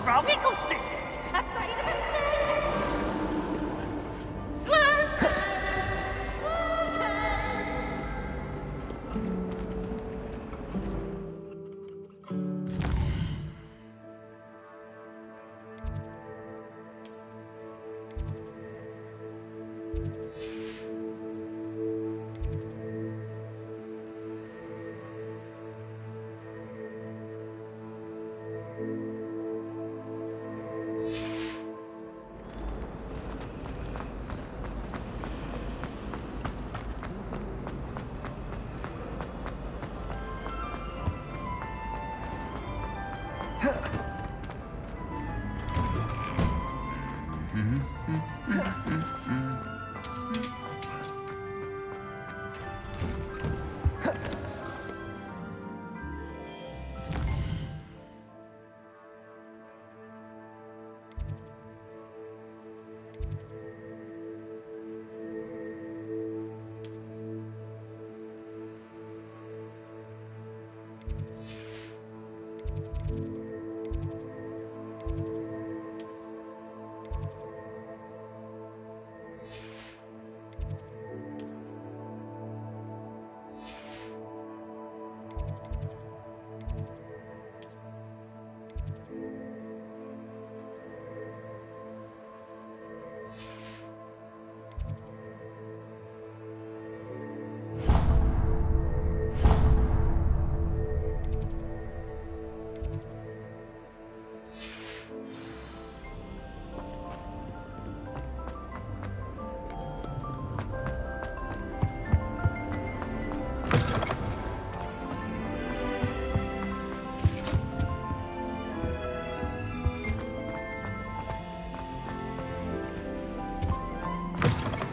Wrong equal students, afraid of a mistake. Slow.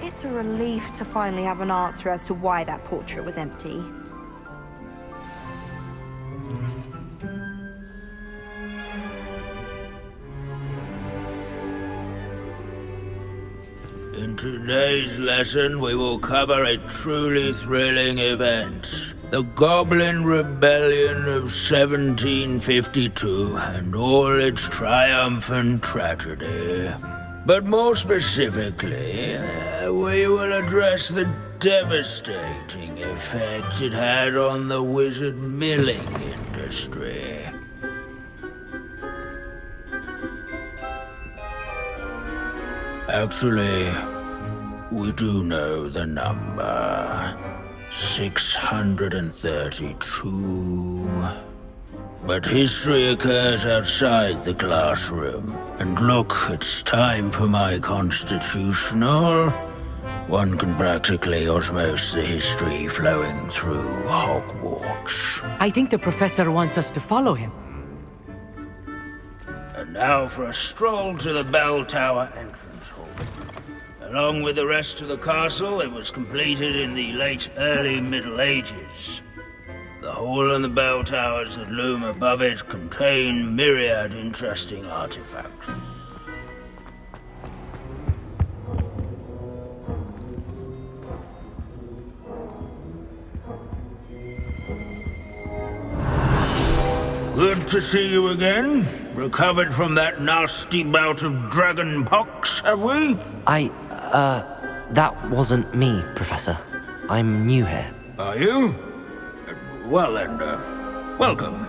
It's a relief to finally have an answer as to why that portrait was empty. In today's lesson, we will cover a truly thrilling event. The Goblin Rebellion of 1752 and all its triumphant tragedy. But more specifically, we will address the devastating effect it had on the wizard milling industry. Actually, we do know the number. 632. But history occurs outside the classroom. And look, it's time for my constitutional. One can practically osmose the history flowing through Hogwarts. I think the professor wants us to follow him. And now for a stroll to the bell tower entrance hall. Along with the rest of the castle, it was completed in the late early Middle Ages. The hall and the bell towers that loom above it contain myriad interesting artifacts. Good to see you again. Recovered from that nasty bout of dragon pox, have we? That wasn't me, Professor. I'm new here. Are you? Well then, welcome.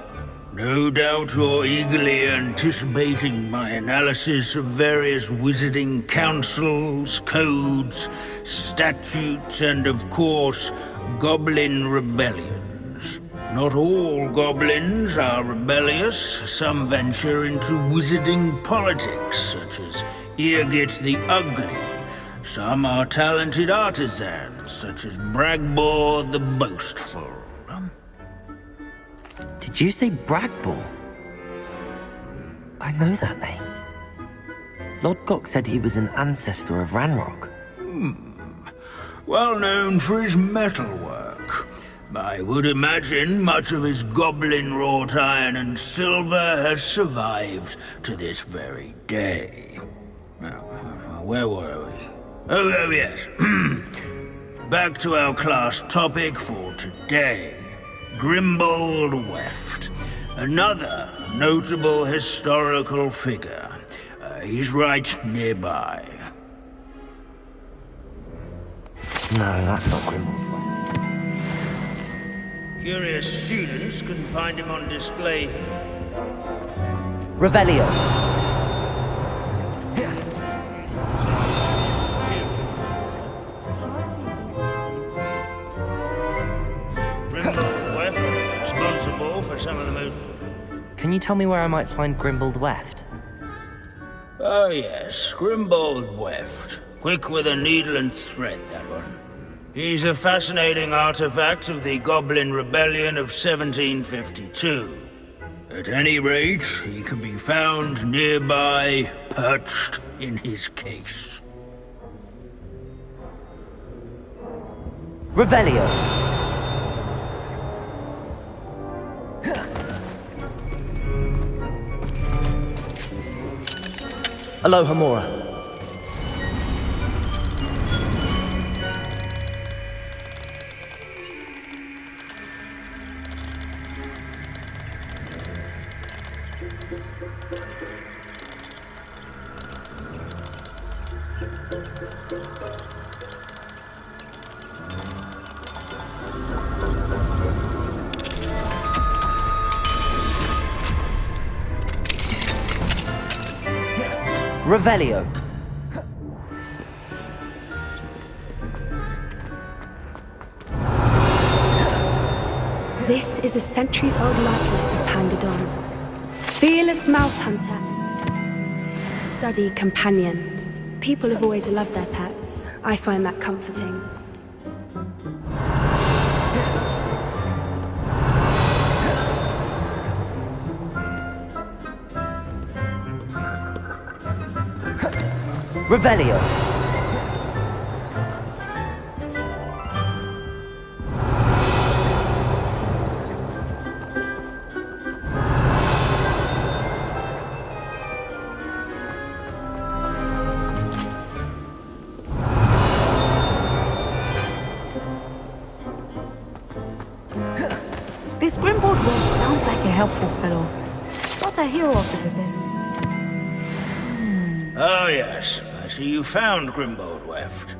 No doubt you're eagerly anticipating my analysis of various wizarding councils, codes, statutes, and of course, goblin rebellions. Not all goblins are rebellious. Some venture into wizarding politics, such as Eargit the Ugly. Some are talented artisans, such as Bragbor the Boastful. Did you say Bragbor? I know that name. Lord Gok said he was an ancestor of Ranrock. Well known for his metalwork. I would imagine much of his goblin-wrought iron and silver has survived to this very day. Now, where were we? Oh yes. Back to our class topic for today. Grimbold Weft. Another notable historical figure. He's right nearby. No, that's not Grimbold. Curious students can find him on display here. Revelio. Grimbold Weft is responsible for some of the most... Can you tell me where I might find Grimbold Weft? Oh yes, Grimbold Weft. Quick with a needle and thread, that one. He's a fascinating artifact of the Goblin Rebellion of 1752. At any rate, he can be found nearby, perched in his case. Revelio. Aloha Mora. Revelio. This is a centuries-old likeness of Pangadon. Fearless mouse hunter. Study companion. People have always loved their pets. I find that comforting. Revelio. This Grimbold West sounds like a helpful fellow. Not a hero of the rebellion. Oh yes, I see you found Grimbold Weft.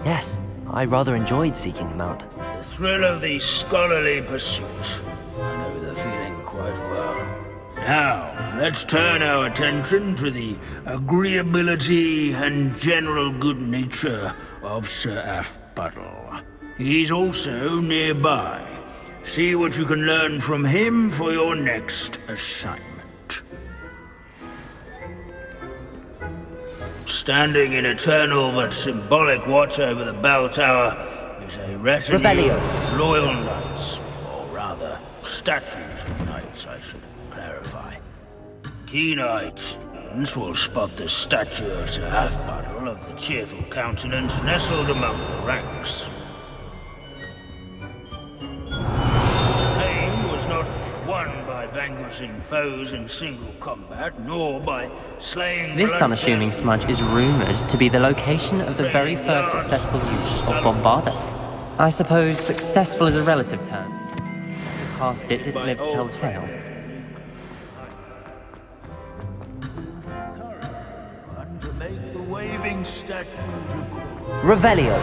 Yes, I rather enjoyed seeking him out. The thrill of the scholarly pursuit. I know the feeling quite well. Now, let's turn our attention to the agreeability and general good nature of Sir Aphbuttle. He's also nearby. See what you can learn from him for your next assignment. Standing in eternal but symbolic watch over the bell tower is a retinue Revelio. of loyal knights, or rather, statues of knights, I should clarify. Keen eyed students will spot the statue of Sir Aphbuttle of the cheerful countenance nestled among the ranks. Fame was not won by vanquishing foes in single combat, nor by slaying... This unassuming smudge is rumored to be the location of the very first successful use of Bombarda. I suppose successful is a relative term. past it didn't live to tell the tale. And to make the waving statues of Revelio.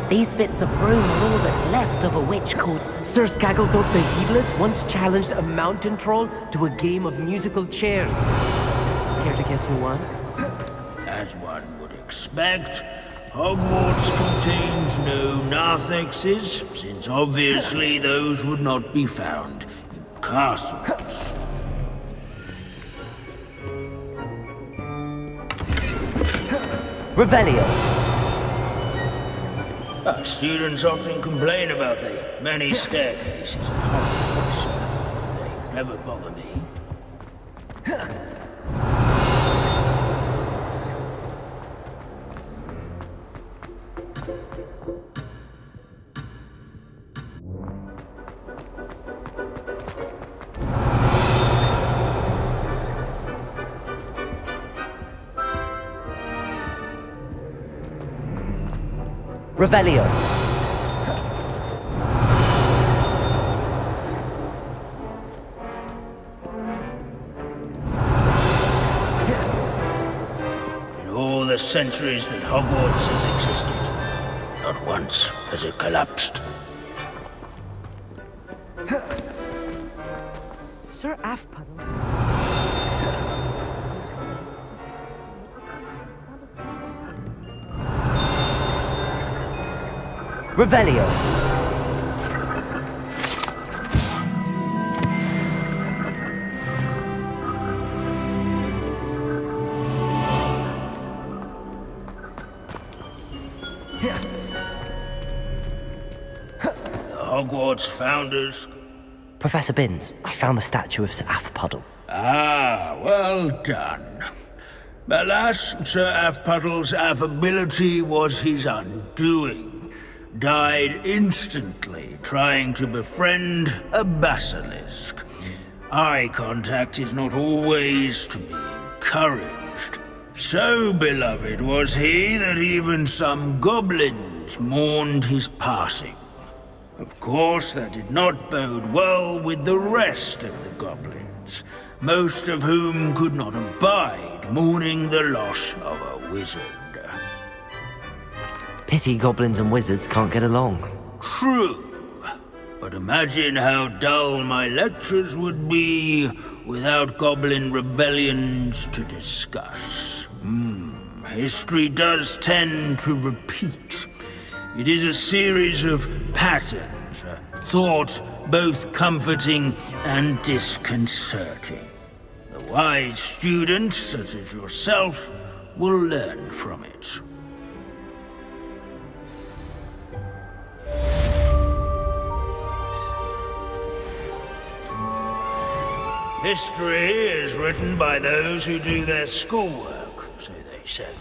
These bits of broom are all that's left of a witch called... Sir Skaggletop the Heedless once challenged a mountain troll to a game of musical chairs. Care to guess who won? As one would expect, Hogwarts contains no narthexes, since obviously those would not be found in castles. Revelio. Students often complain about the many staircases at Hogwarts. They never bother me. Revelio. In all the centuries that Hogwarts has existed, not once has it collapsed. Sir Afpuddle. Revelio. The Hogwarts founders... Professor Binns, I found the statue of Sir Afpuddle. Ah, well done. Alas, Sir Afpuddle's affability was his undoing. Died instantly trying to befriend a basilisk. Eye contact is not always to be encouraged. So beloved was he that even some goblins mourned his passing. Of course, that did not bode well with the rest of the goblins, most of whom could not abide mourning the loss of a wizard. Pity goblins and wizards can't get along. True. But imagine how dull my lectures would be without goblin rebellions to discuss. History does tend to repeat. It is a series of patterns, a thought both comforting and disconcerting. The wise student, such as yourself, will learn from it. History is written by those who do their schoolwork, so they say.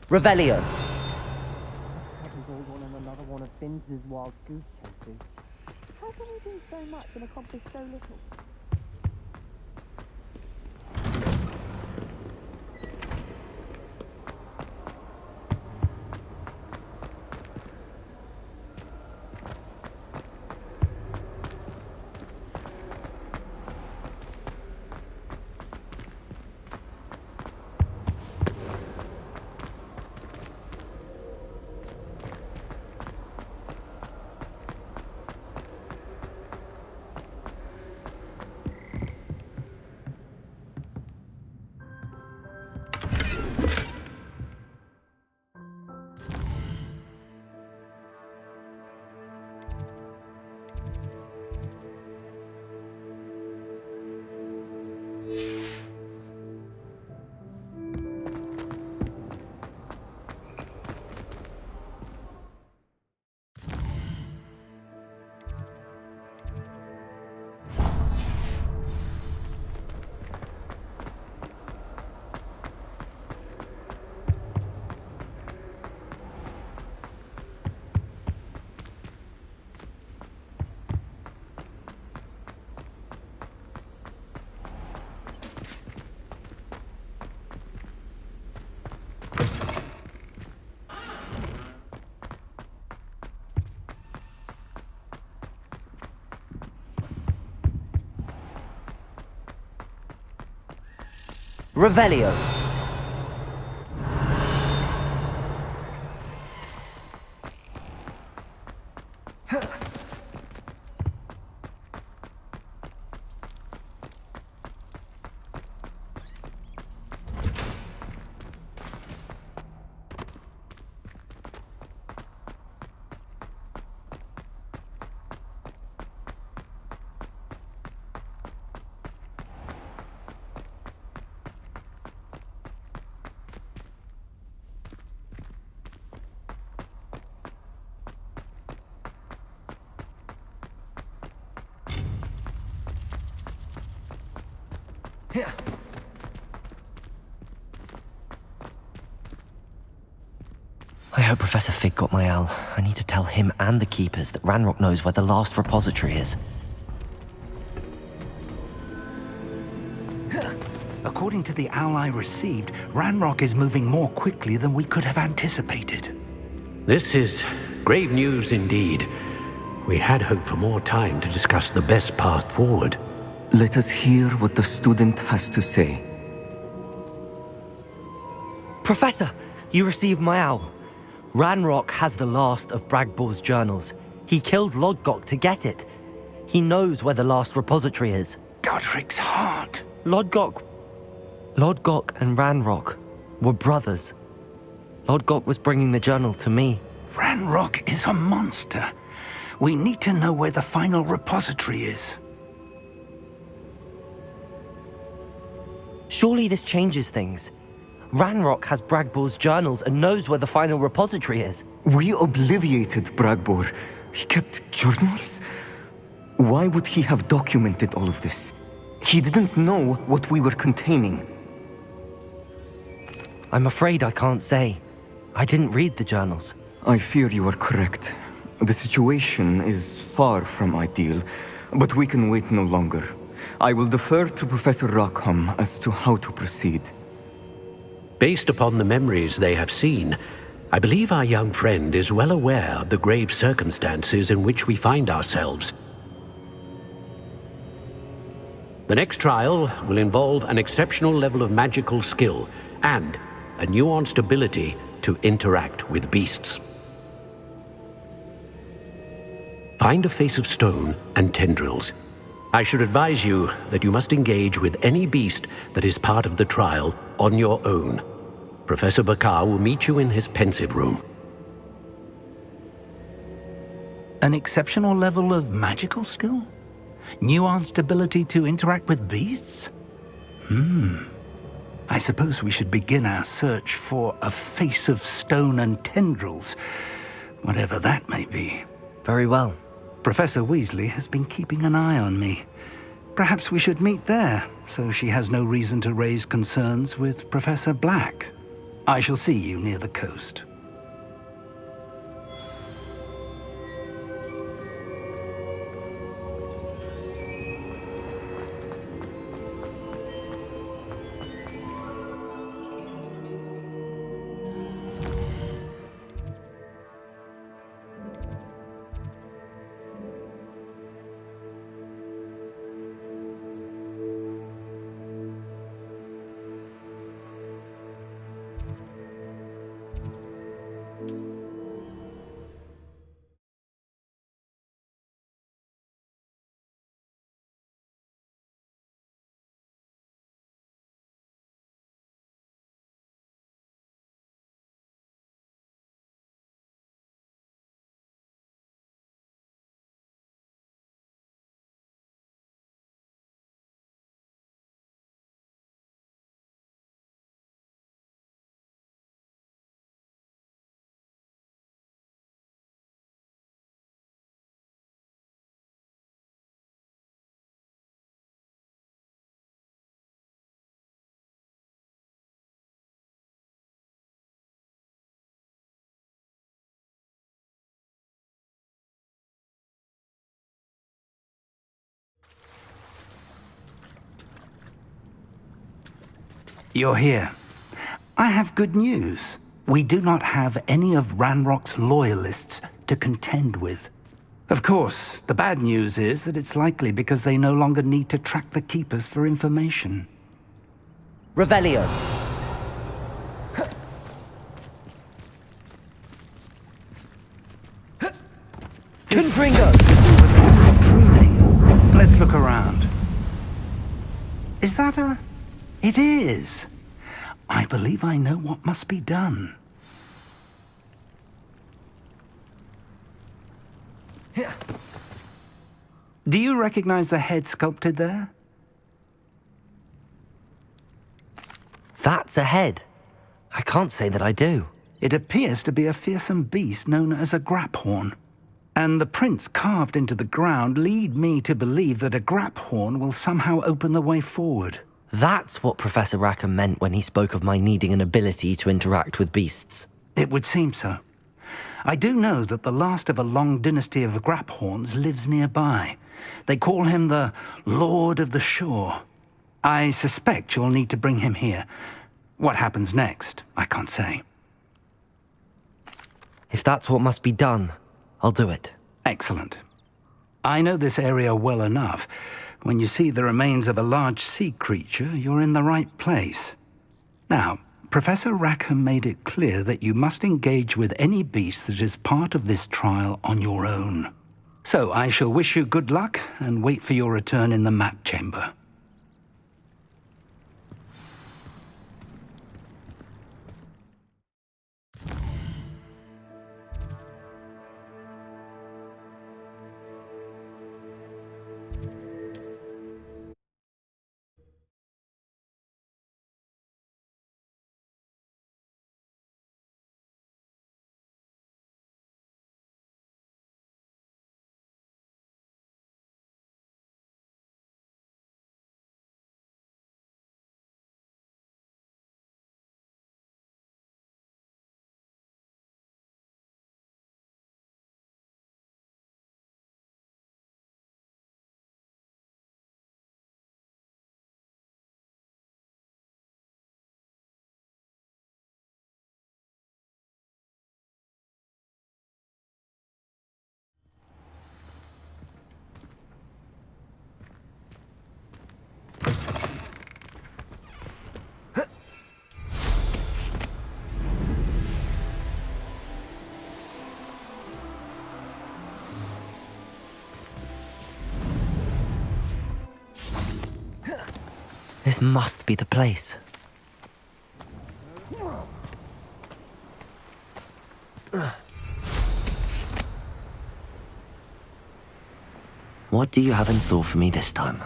Revelio. Another one of Binns' wild goose chases. How can we do so much and accomplish so little? Revelio. I hope Professor Fig got my owl. I need to tell him and the Keepers that Ranrock knows where the last repository is. According to the owl I received, Ranrock is moving more quickly than we could have anticipated. This is grave news indeed. We had hoped for more time to discuss the best path forward. Let us hear what the student has to say. Professor, you received my owl. Ranrock has the last of Bragbor's journals. He killed Lodgok to get it. He knows where the last repository is. Godric's heart. Lodgok and Ranrock were brothers. Lodgok was bringing the journal to me. Ranrock is a monster. We need to know where the final repository is. Surely this changes things. Ranrock has Bragbor's journals and knows where the final repository is. We obliviated Bragbor. He kept journals? Why would he have documented all of this? He didn't know what we were containing. I'm afraid I can't say. I didn't read the journals. I fear you are correct. The situation is far from ideal, but we can wait no longer. I will defer to Professor Rackham as to how to proceed. Based upon the memories they have seen, I believe our young friend is well aware of the grave circumstances in which we find ourselves. The next trial will involve an exceptional level of magical skill and a nuanced ability to interact with beasts. Find a face of stone and tendrils. I should advise you that you must engage with any beast that is part of the trial on your own. Professor Bakar will meet you in his pensive room. An exceptional level of magical skill? Nuanced ability to interact with beasts? I suppose we should begin our search for a face of stone and tendrils, whatever that may be. Very well. Professor Weasley has been keeping an eye on me. Perhaps we should meet there, so she has no reason to raise concerns with Professor Black. I shall see you near the coast. You're here. I have good news. We do not have any of Ranrock's loyalists to contend with. Of course, the bad news is that it's likely because they no longer need to track the Keepers for information. Revelio. Confringo! Let's look around. Is that a... It is. I believe I know what must be done. Do you recognize the head sculpted there? That's a head. I can't say that I do. It appears to be a fearsome beast known as a graphorn. And the prints carved into the ground lead me to believe that a graphorn will somehow open the way forward. That's what Professor Rackham meant when he spoke of my needing an ability to interact with beasts. It would seem so. I do know that the last of a long dynasty of graphorns lives nearby. They call him the Lord of the Shore. I suspect you'll need to bring him here. What happens next, I can't say. If that's what must be done, I'll do it. Excellent. I know this area well enough. When you see the remains of a large sea creature, you're in the right place. Now, Professor Rackham made it clear that you must engage with any beast that is part of this trial on your own. So I shall wish you good luck and wait for your return in the map chamber. This must be the place. What do you have in store for me this time?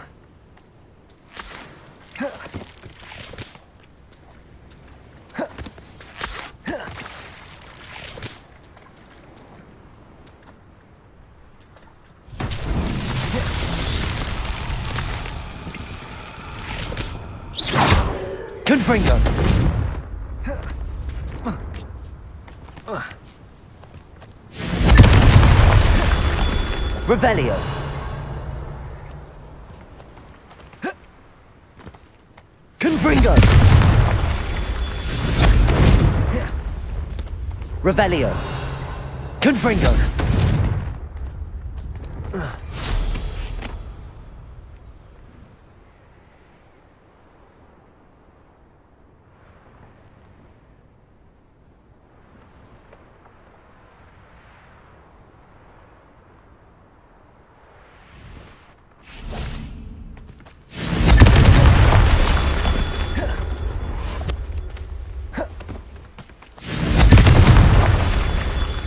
Confringo! Revelio! Confringo! Revelio! Confringo!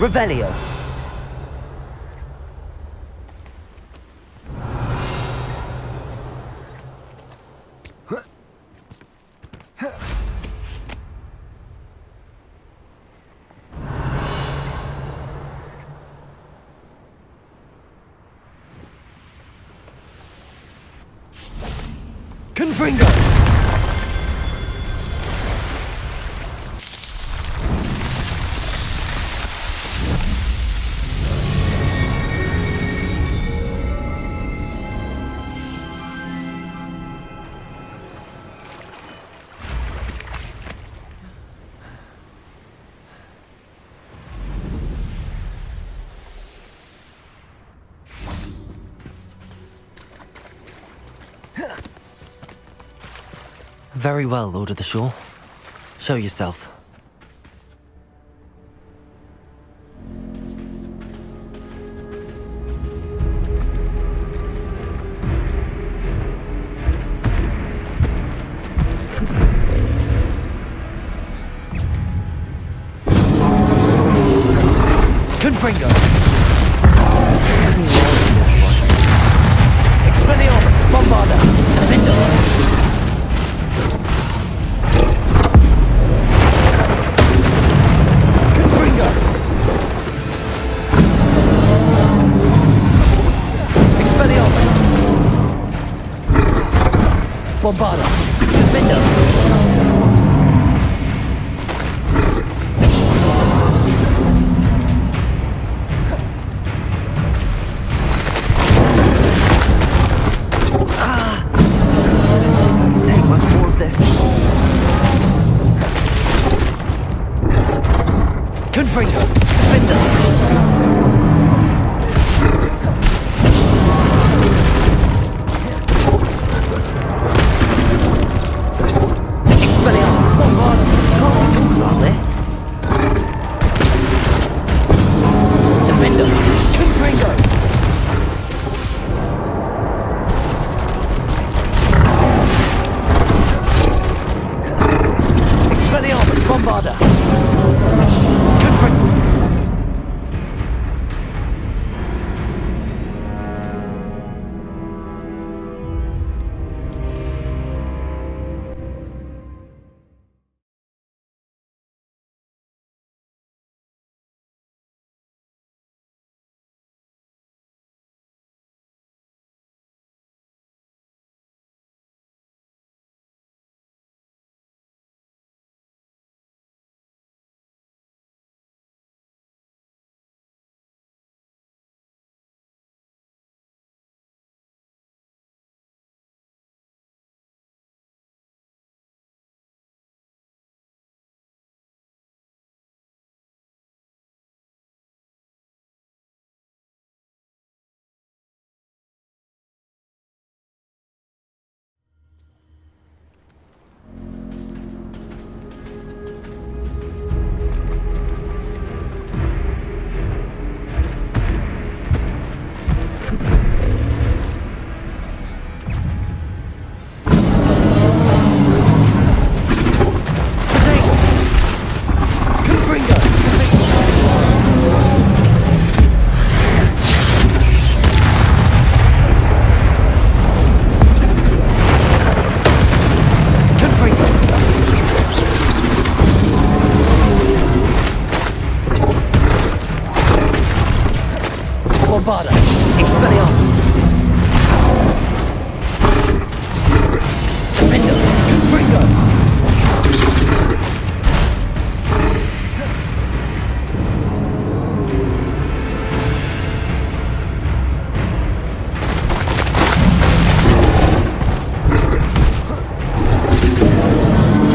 Revelio. Confringo. Very well, Lord of the Shore. Show yourself. Confringo! Expelliarmus! Bombarda! Defender! Confringo! Expelliarmus! Bombarda! Defender! Confringo! Defender! Expelliarmus! Bombarda! Can't we talk about this? Defender! Confringo! Expelliarmus! Bombarda! Bombarda! Expelliarmus! Defender! Confringo!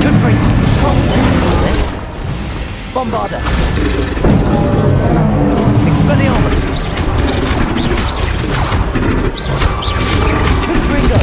Confringo! Bombarda! Expelliarmus! Confringo!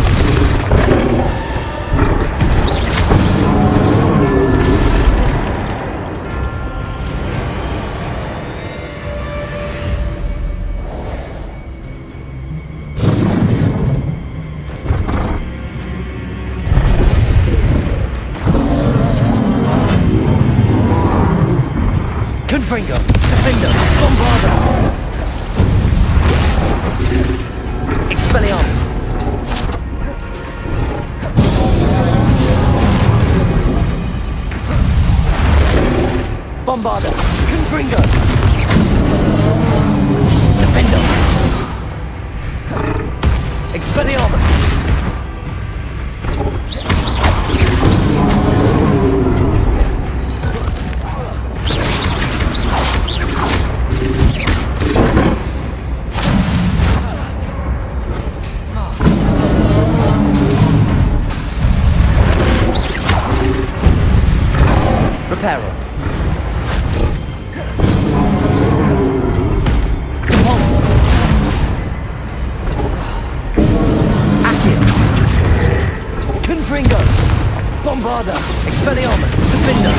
Confringo! Defender! Bombarda! Expelliarmus! Bombarda! Confringo! Defender! Expelliarmus! Reparo. Bombarda! Expelliarmus! Defender!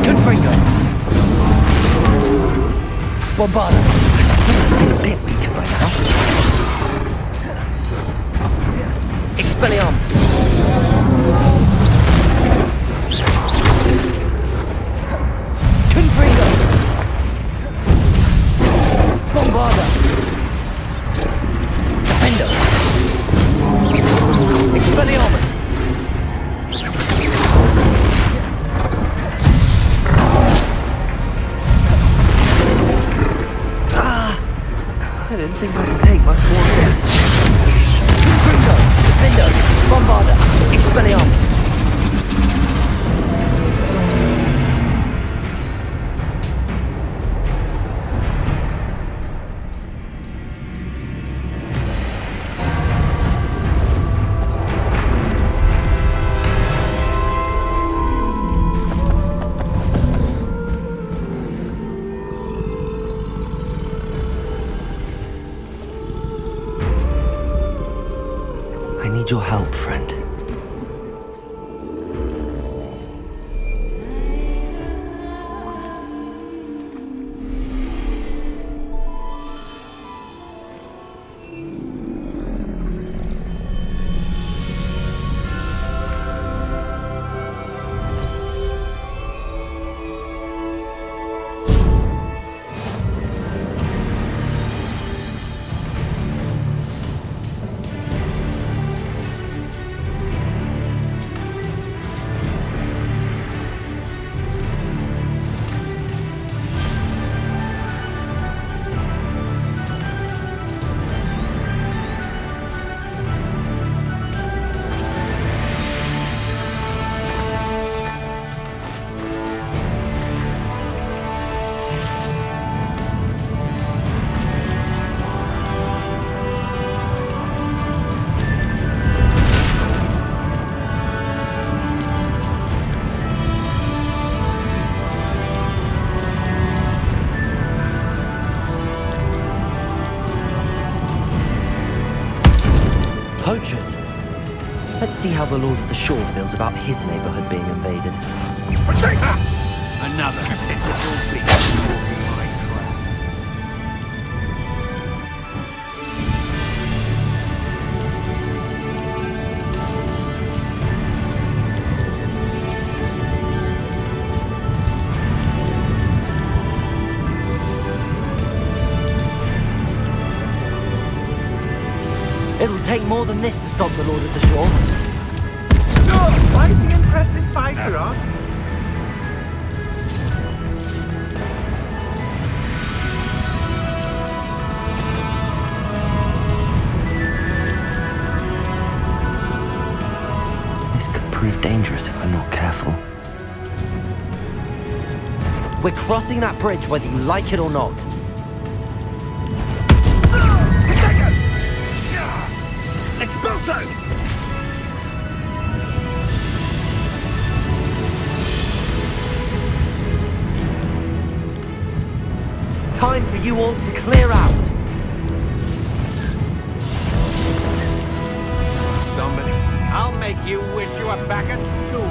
Confringo! Bombarda! I'm a bit weak right now. Expelliarmus! Confringo! Bombarda! Defender! Expelliarmus! I didn't think I could take much more of this. Confringo! Defender! Bombarda! Expelliarmus! I need your help, friend. Poachers. Let's see how the Lord of the Shore feels about his neighborhood being invaded. Another pitiful beast walking my crap. It'll take more than this to stop the Lord of the Shore. Quite the impressive fighter, aren't you? This could prove dangerous if I'm not careful. We're crossing that bridge whether you like it or not. Expulso! Time for you all to clear out. Somebody, I'll make you wish you were back at school.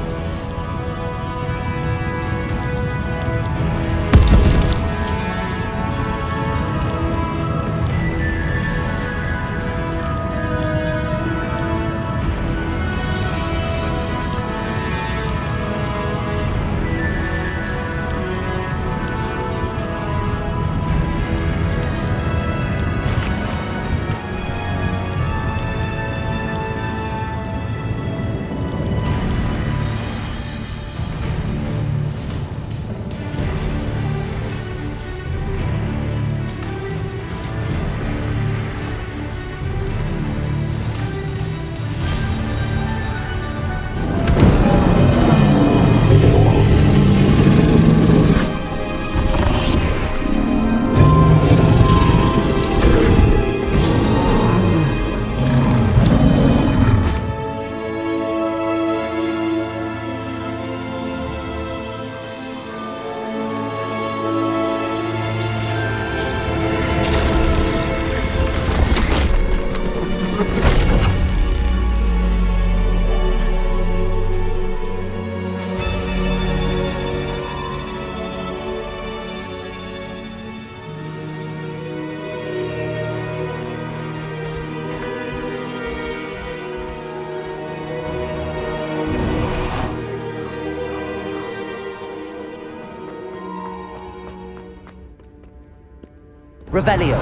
Revelio.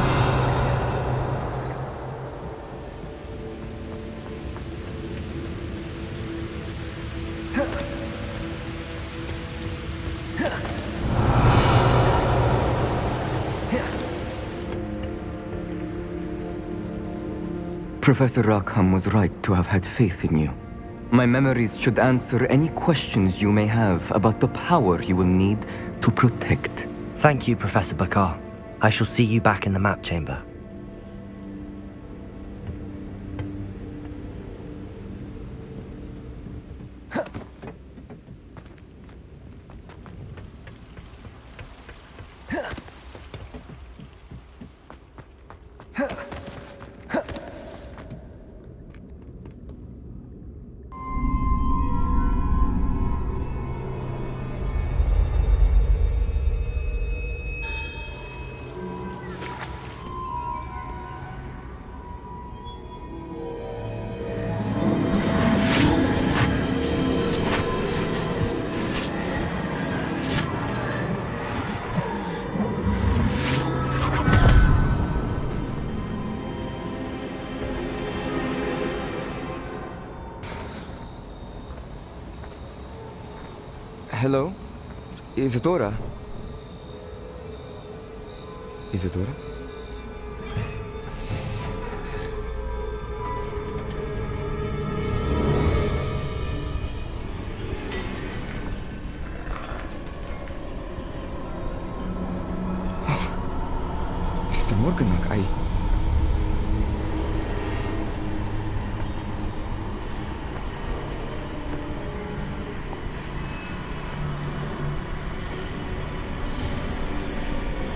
Professor Rackham was right to have had faith in you. My memories should answer any questions you may have about the power you will need to protect. Thank you, Professor Bakar. I shall see you back in the map chamber. Hello? Isadora? Isadora? Mr. Morganach,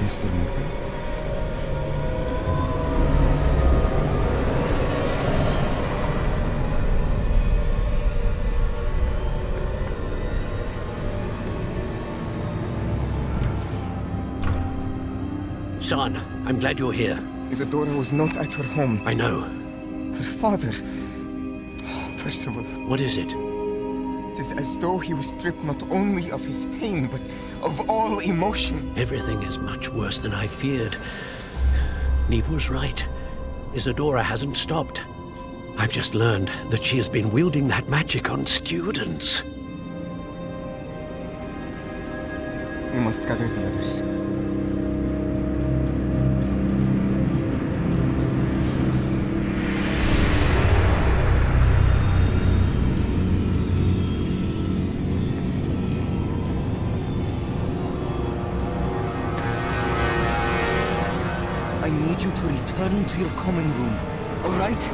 Mr. Morgan? Son, I'm glad you're here. Isadora was not at her home. I know. Her father... Percival. What is it? It is as though he was stripped not only of his pain, but of all emotion. Everything is much worse than I feared. Neve was right. Isadora hasn't stopped. I've just learned that she has been wielding that magic on students. We must gather the others. I need you to return to your common room, all right?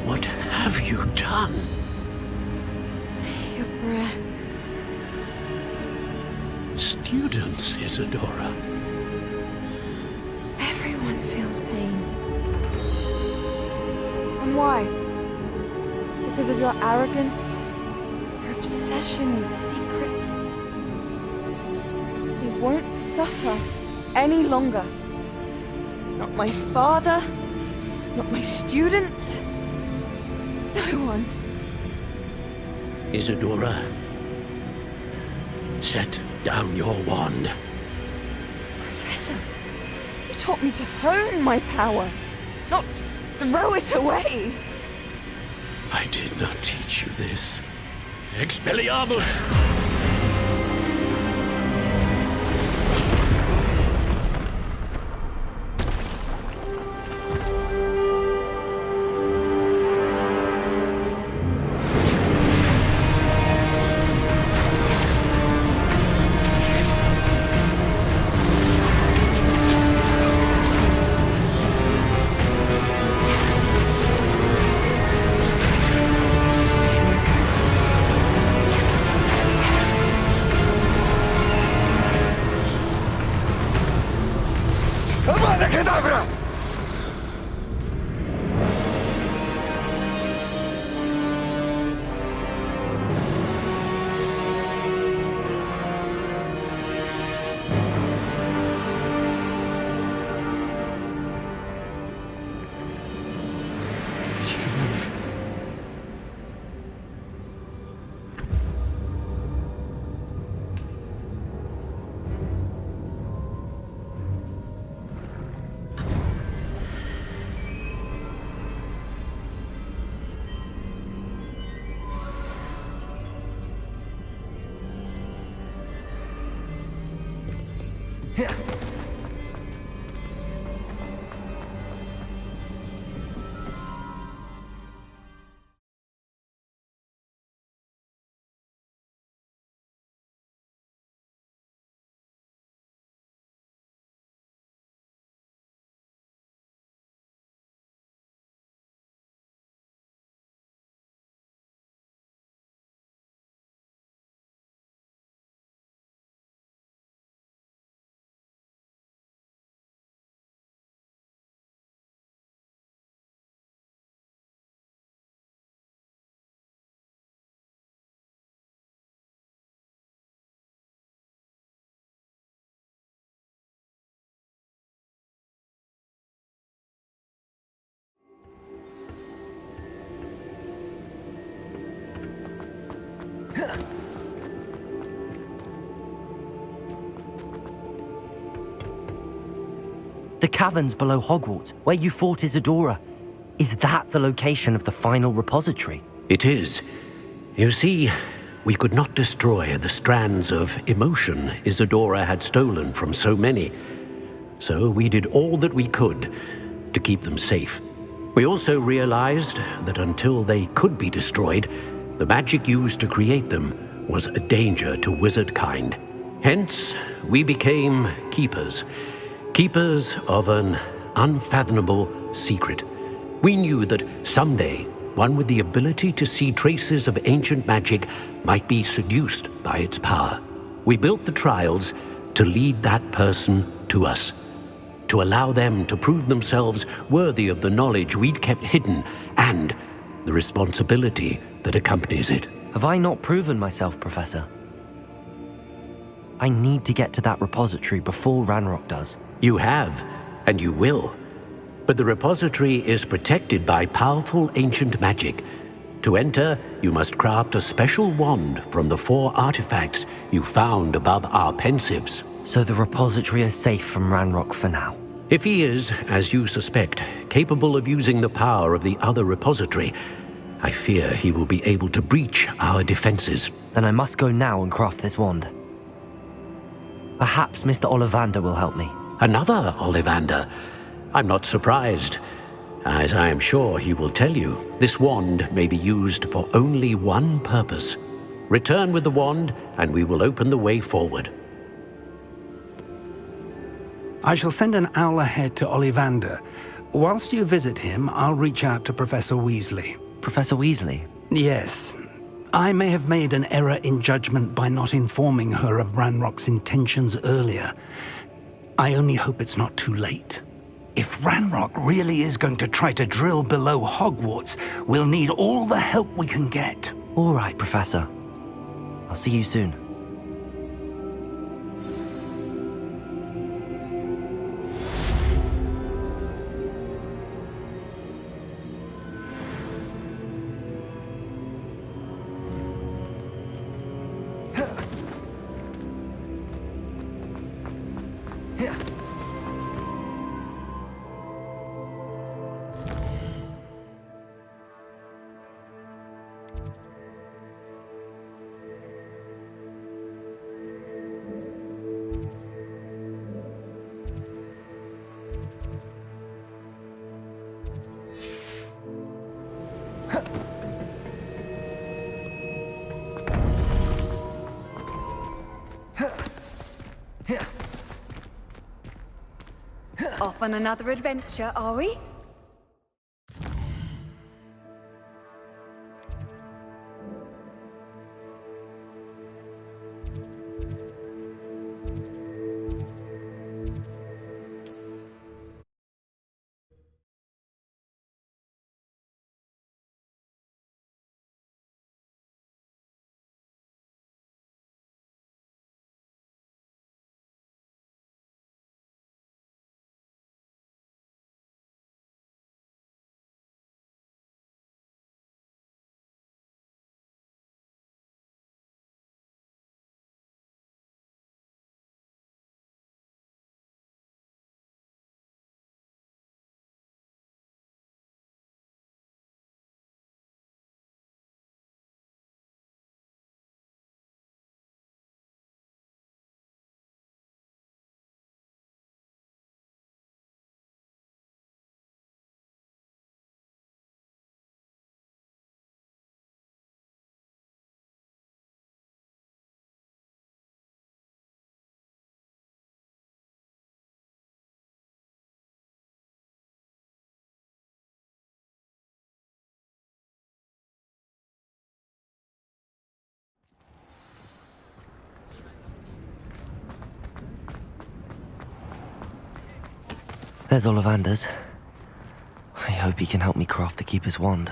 What have you done? Take a breath. Students, Isadora. Everyone feels pain. And why? Because of your arrogance? Your obsession with secrets? We won't suffer any longer. Not my father, not my students, no one. Isadora, set down your wand. Professor, you taught me to hone my power, not throw it away. I did not teach you this. Expelliarmus! The caverns below Hogwarts, where you fought Isadora. Is that the location of the final repository? It is. You see, we could not destroy the strands of emotion Isadora had stolen from so many. So we did all that we could to keep them safe. We also realized that until they could be destroyed, the magic used to create them was a danger to wizard kind. Hence, we became keepers. Keepers of an unfathomable secret. We knew that someday, one with the ability to see traces of ancient magic might be seduced by its power. We built the trials to lead that person to us, to allow them to prove themselves worthy of the knowledge we'd kept hidden and the responsibility that accompanies it. Have I not proven myself, Professor? I need to get to that repository before Ranrock does. You have, and you will. But the repository is protected by powerful ancient magic. To enter, you must craft a special wand from the 4 artifacts you found above our pensives. So the repository is safe from Ranrock for now? If he is, as you suspect, capable of using the power of the other repository, I fear he will be able to breach our defenses. Then I must go now and craft this wand. Perhaps Mr. Ollivander will help me. Another Ollivander? I'm not surprised. As I am sure he will tell you, this wand may be used for only one purpose. Return with the wand, and we will open the way forward. I shall send an owl ahead to Ollivander. Whilst you visit him, I'll reach out to Professor Weasley. Professor Weasley? Yes. I may have made an error in judgment by not informing her of Ranrock's intentions earlier. I only hope it's not too late. If Ranrock really is going to try to drill below Hogwarts, we'll need all the help we can get. All right, Professor. I'll see you soon. Off on another adventure, are we? There's Ollivander's. I hope he can help me craft the Keeper's wand.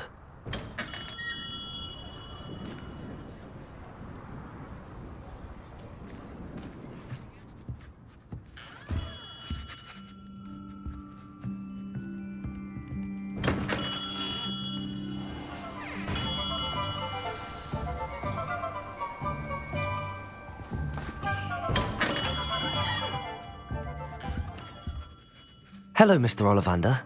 Hello, Mr. Ollivander.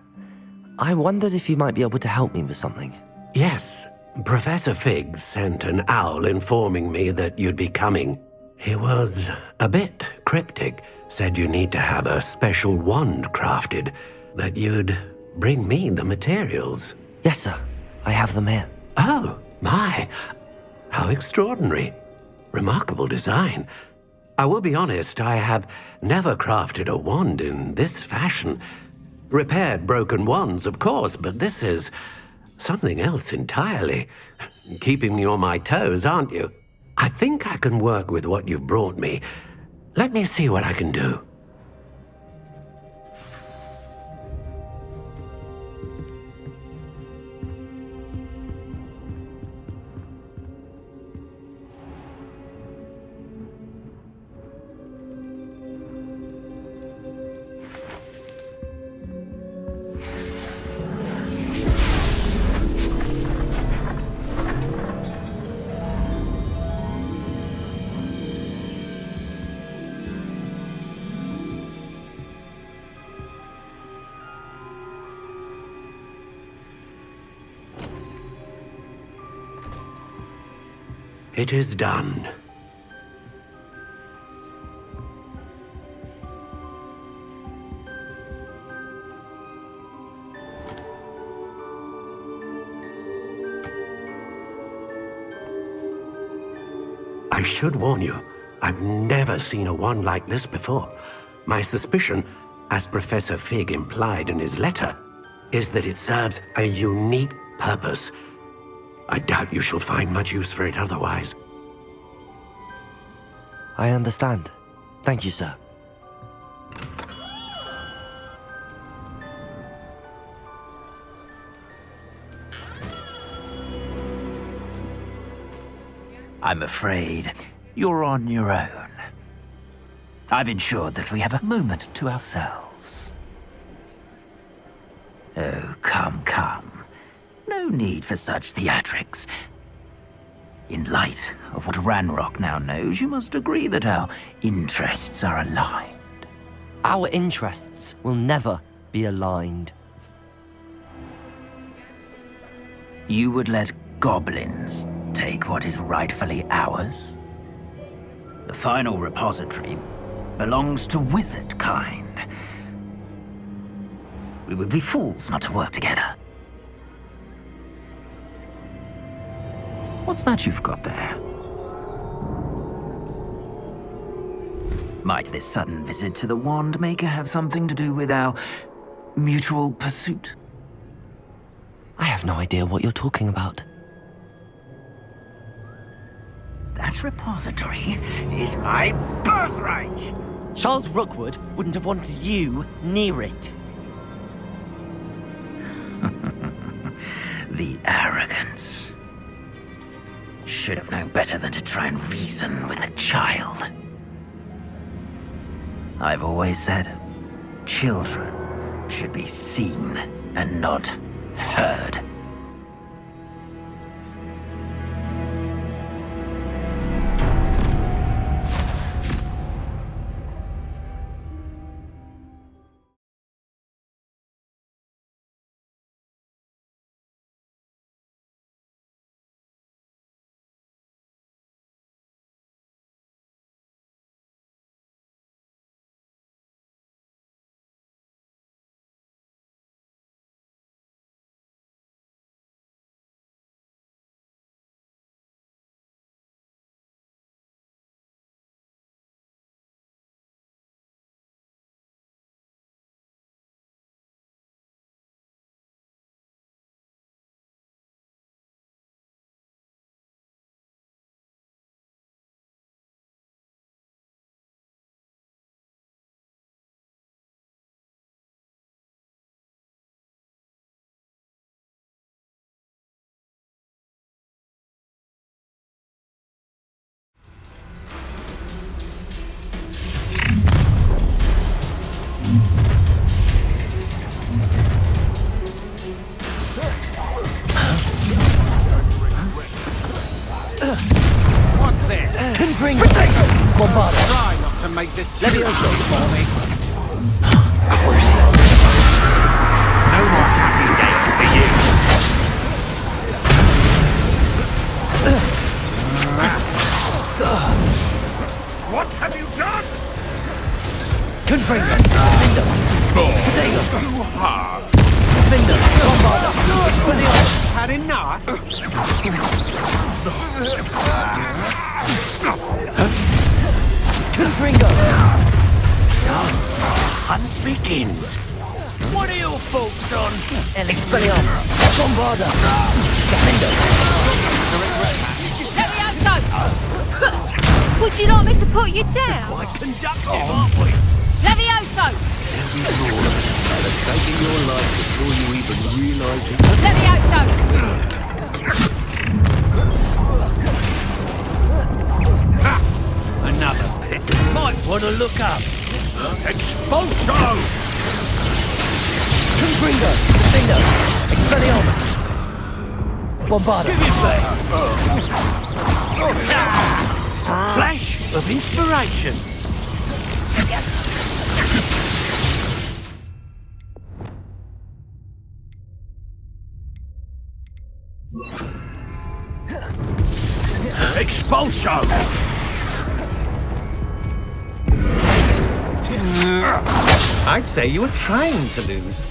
I wondered if you might be able to help me with something. Yes, Professor Fig sent an owl informing me that you'd be coming. He was a bit cryptic, said you need to have a special wand crafted, that you'd bring me the materials. Yes, sir. I have them here. Oh, my. How extraordinary. Remarkable design. I will be honest, I have never crafted a wand in this fashion. Repaired broken wands, of course, but this is something else entirely. Keeping me on my toes, aren't you? I think I can work with what you've brought me. Let me see what I can do. It is done. I should warn you, I've never seen a wand like this before. My suspicion, as Professor Fig implied in his letter, is that it serves a unique purpose. I doubt you shall find much use for it otherwise. I understand. Thank you, sir. I'm afraid you're on your own. I've ensured that we have a moment to ourselves. Oh, come, come. No need for such theatrics. In light of what Ranrock now knows, you must agree that our interests are aligned. Our interests will never be aligned. You would let goblins take what is rightfully ours? The final repository belongs to wizard kind. We would be fools not to work together. What's that you've got there? Might this sudden visit to the Wand Maker have something to do with our mutual pursuit? I have no idea what you're talking about. That repository is my birthright! Charles Rookwood wouldn't have wanted you near it. The arrogance. Should have known better than to try and reason with a child. I've always said, children should be seen and not heard. make this Levioso for me. Crucial. No more happy days for you. What have you done? Confringo. Defender. Potato. Too hard. Defender. Bombarda. Expelliarmus. Had enough? Confringo. Hunt begins. What are your thoughts on Expelliarmus. Bombarda. Defender. Levioso! Would you like me to put you down? Quite conductive, aren't we? Levioso! Every lord will have taken your life before you even realise it. Levioso! Another pit. Might want to look up. Expulso! Confringo. Defender. Expelliarmus. Bombarda. Give it back! Flash of inspiration. Expulso! I'd say you were trying to lose.